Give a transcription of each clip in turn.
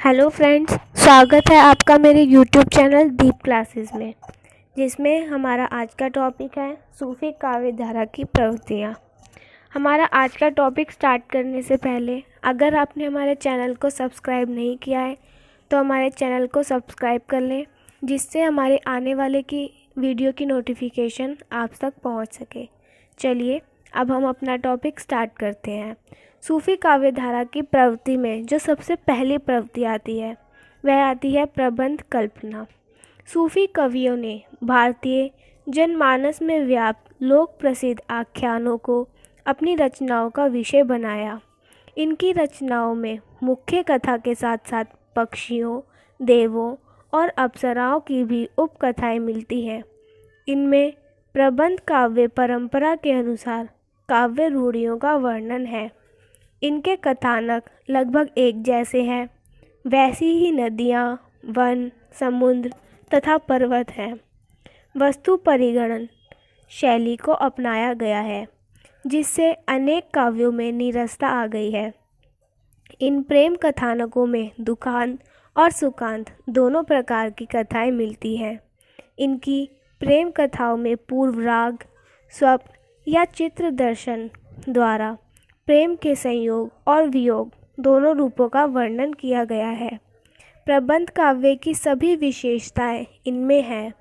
Hello friends, स्वागत है आपका मेरे यूट्यूब चैनल दीप क्लासेस में, जिसमें हमारा आज का टॉपिक है सूफी काव्य धारा की प्रवृत्तियाँ। हमारा आज का टॉपिक स्टार्ट करने से पहले अगर आपने हमारे चैनल को सब्सक्राइब नहीं किया है तो हमारे चैनल को सब्सक्राइब कर लें, जिससे हमारे आने वाले की वीडियो की नोटिफिकेशन आप तक पहुँच सके। चलिए अब हम अपना टॉपिक स्टार्ट करते हैं। सूफी काव्य धारा की प्रवृत्ति में जो सबसे पहली प्रवृत्ति आती है वह आती है प्रबंध कल्पना। सूफी कवियों ने भारतीय जनमानस में व्याप्त लोक प्रसिद्ध आख्यानों को अपनी रचनाओं का विषय बनाया। इनकी रचनाओं में मुख्य कथा के साथ साथ पक्षियों, देवों और अप्सराओं की भी उपकथाएं मिलती हैं। इनमें प्रबंध काव्य परंपरा के अनुसार काव्य रूढ़ियों का वर्णन है। इनके कथानक लगभग एक जैसे हैं, वैसी ही नदियाँ, वन, समुद्र तथा पर्वत हैं। वस्तु परिगणन शैली को अपनाया गया है, जिससे अनेक काव्यों में नीरसता आ गई है। इन प्रेम कथानकों में दुखांत और सुखांत दोनों प्रकार की कथाएं मिलती हैं। इनकी प्रेम कथाओं में पूर्व राग, स्वप्न या चित्र दर्शन द्वारा प्रेम के संयोग और वियोग दोनों रूपों का वर्णन किया गया है। प्रबंध काव्य की सभी विशेषताएं इनमें हैं।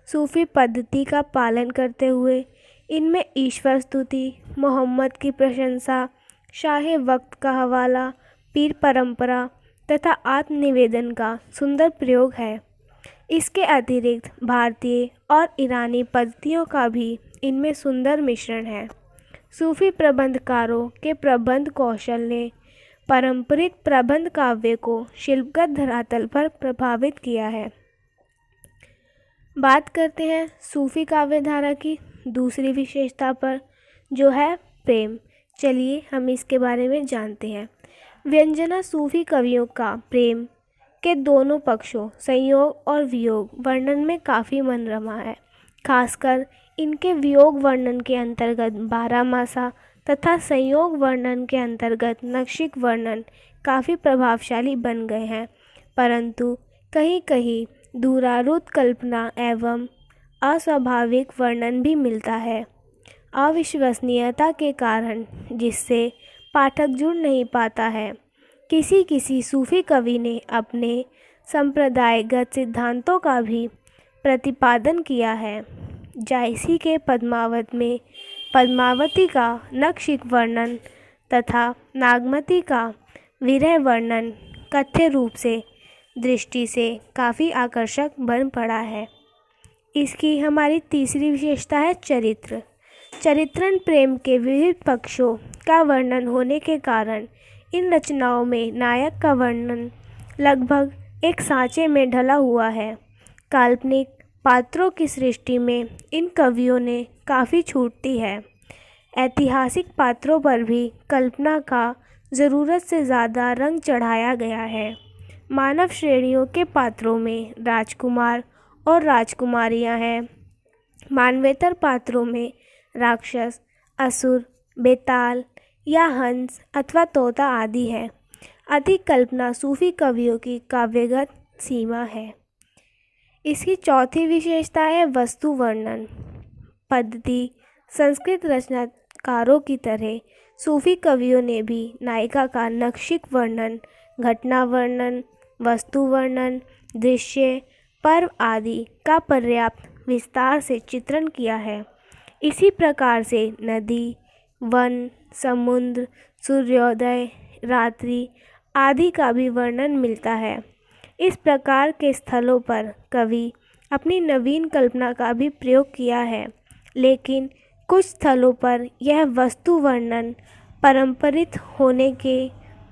सूफी पद्धति का पालन करते हुए इनमें ईश्वर स्तुति, मोहम्मद की प्रशंसा, शाहे वक्त का हवाला, पीर परंपरा तथा आत्मनिवेदन का सुंदर प्रयोग है। इसके अतिरिक्त भारतीय और ईरानी पद्धतियों का भी इनमें सुंदर मिश्रण है। सूफी प्रबंधकारों के प्रबंध कौशल ने पारंपरिक प्रबंध काव्य को शिल्पगत धरातल पर प्रभावित किया है। बात करते हैं सूफी काव्य धारा की दूसरी विशेषता पर, जो है प्रेम। चलिए हम इसके बारे में जानते हैं। व्यंजना सूफी कवियों का प्रेम के दोनों पक्षों संयोग और वियोग वर्णन में काफ़ी मनरमा है। खासकर इनके वियोग वर्णन के अंतर्गत बारहमासा तथा संयोग वर्णन के अंतर्गत नक्षिक वर्णन काफ़ी प्रभावशाली बन गए हैं, परंतु कहीं कहीं दूरारूढ़ कल्पना एवं अस्वाभाविक वर्णन भी मिलता है। अविश्वसनीयता के कारण जिससे पाठक जुड़ नहीं पाता है। किसी किसी सूफी कवि ने अपने संप्रदायगत सिद्धांतों का भी प्रतिपादन किया है। जायसी के पद्मावत में पद्मावती का नक्षिक वर्णन तथा नागमती का विरह वर्णन कथ्य रूप से दृष्टि से काफ़ी आकर्षक बन पड़ा है। इसकी हमारी तीसरी विशेषता है चरित्र। चरित्रण प्रेम के विविध पक्षों का वर्णन होने के कारण इन रचनाओं में नायक का वर्णन लगभग एक सांचे में ढला हुआ है। काल्पनिक पात्रों की सृष्टि में इन कवियों ने काफ़ी छूट दी है। ऐतिहासिक पात्रों पर भी कल्पना का ज़रूरत से ज़्यादा रंग चढ़ाया गया है। मानव श्रेणियों के पात्रों में राजकुमार और राजकुमारियां हैं। मानवेतर पात्रों में राक्षस, असुर, बेताल या हंस अथवा तोता आदि है। अधिक कल्पना सूफी कवियों की काव्यगत सीमा है। इसकी चौथी विशेषता है वस्तु वर्णन पद्धति। संस्कृत रचनाकारों की तरह सूफी कवियों ने भी नायिका का नक्षिक वर्णन, घटना वर्णन, वस्तु वर्णन, दृश्य, पर्व आदि का पर्याप्त विस्तार से चित्रण किया है। इसी प्रकार से नदी, वन, समुद्र, सूर्योदय, रात्रि आदि का भी वर्णन मिलता है। इस प्रकार के स्थलों पर कवि अपनी नवीन कल्पना का भी प्रयोग किया है, लेकिन कुछ स्थलों पर यह वस्तु वर्णन पारंपरिक होने के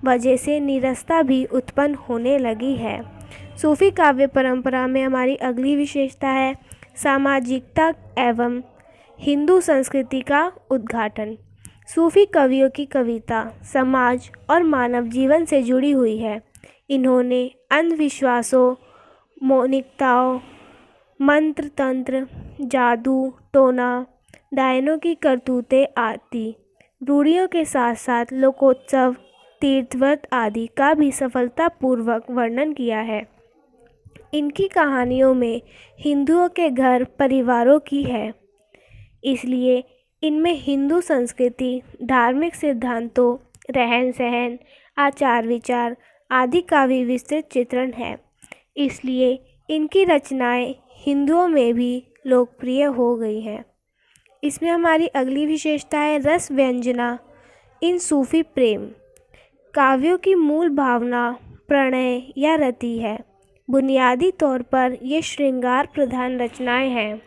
वजह से नीरसता भी उत्पन्न होने लगी है। सूफी काव्य परंपरा में हमारी अगली विशेषता है सामाजिकता एवं हिंदू संस्कृति का उद्घाटन। सूफी कवियों की कविता समाज और मानव जीवन से जुड़ी हुई है। इन्होंने अंधविश्वासों, मौनिकताओं, मंत्र तंत्र, जादू टोना, डायनों की करतूतें आदि रूढ़ियों के साथ साथ लोकोत्सव, तीर्थव्रत आदि का भी सफलतापूर्वक वर्णन किया है। इनकी कहानियों में हिंदुओं के घर परिवारों की है, इसलिए इनमें हिंदू संस्कृति, धार्मिक सिद्धांतों, रहन सहन, आचार विचार आदि का भी विस्तृत चित्रण है। इसलिए इनकी रचनाएं हिंदुओं में भी लोकप्रिय हो गई हैं। इसमें हमारी अगली विशेषता है रस व्यंजना इन सूफी प्रेम। काव्यों की मूल भावना प्रणय या रति है। बुनियादी तौर पर ये श्रृंगार प्रधान रचनाएं हैं,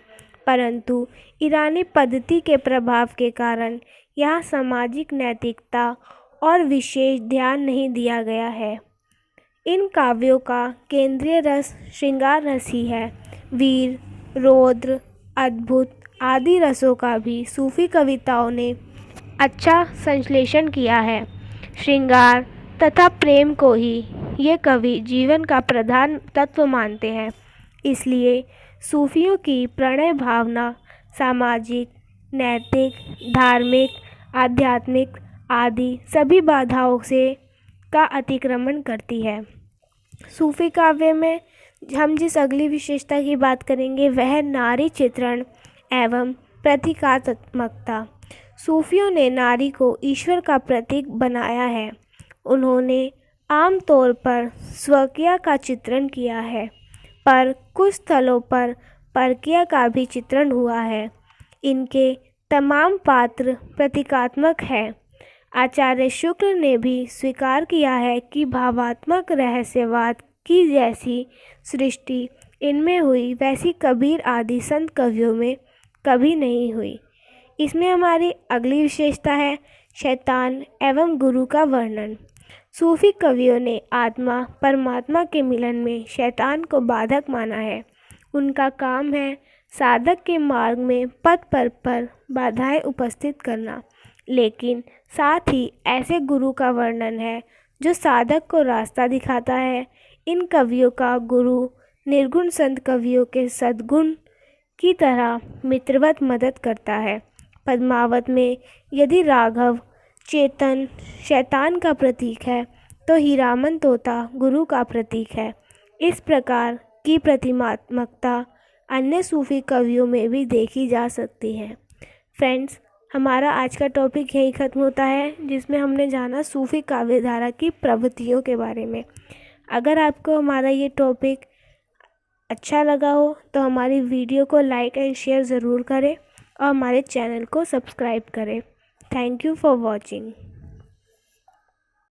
परंतु ईरानी पद्धति के प्रभाव के कारण यहाँ सामाजिक नैतिकता और विशेष ध्यान नहीं दिया गया है। इन काव्यों का केंद्रीय रस श्रृंगार रस ही है। वीर, रौद्र, अद्भुत आदि रसों का भी सूफी कविताओं ने अच्छा संश्लेषण किया है। श्रृंगार तथा प्रेम को ही ये कवि जीवन का प्रधान तत्व मानते हैं। इसलिए सूफियों की प्रणय भावना सामाजिक, नैतिक, धार्मिक, आध्यात्मिक आदि सभी बाधाओं से का अतिक्रमण करती है। सूफी काव्य में हम जिस अगली विशेषता की बात करेंगे वह नारी चित्रण एवं प्रतीकात्मकता। सूफियों ने नारी को ईश्वर का प्रतीक बनाया है। उन्होंने आमतौर पर स्वकीय का चित्रण किया है, पर कुछ स्थलों पर परकीय का भी चित्रण हुआ है। इनके तमाम पात्र प्रतीकात्मक हैं। आचार्य शुक्ल ने भी स्वीकार किया है कि भावात्मक रहस्यवाद की जैसी सृष्टि इनमें हुई वैसी कबीर आदि संत कवियों में कभी नहीं हुई। इसमें हमारी अगली विशेषता है शैतान एवं गुरु का वर्णन। सूफी कवियों ने आत्मा परमात्मा के मिलन में शैतान को बाधक माना है। उनका काम है साधक के मार्ग में पथ पर बाधाएं उपस्थित करना, लेकिन साथ ही ऐसे गुरु का वर्णन है जो साधक को रास्ता दिखाता है। इन कवियों का गुरु निर्गुण संत कवियों के सद्गुण की तरह मित्रवत मदद करता है। पद्मावत में यदि राघव चेतन शैतान का प्रतीक है तो हीरामन तोता गुरु का प्रतीक है। इस प्रकार की प्रतिमात्मकता अन्य सूफी कवियों में भी देखी जा सकती है। फ्रेंड्स, हमारा आज का टॉपिक यही ख़त्म होता है, जिसमें हमने जाना सूफी काव्य धारा की प्रवृत्तियों के बारे में। अगर आपको हमारा ये टॉपिक अच्छा लगा हो तो हमारी वीडियो को लाइक एंड शेयर ज़रूर करें और हमारे चैनल को सब्सक्राइब करें। Thank you for watching.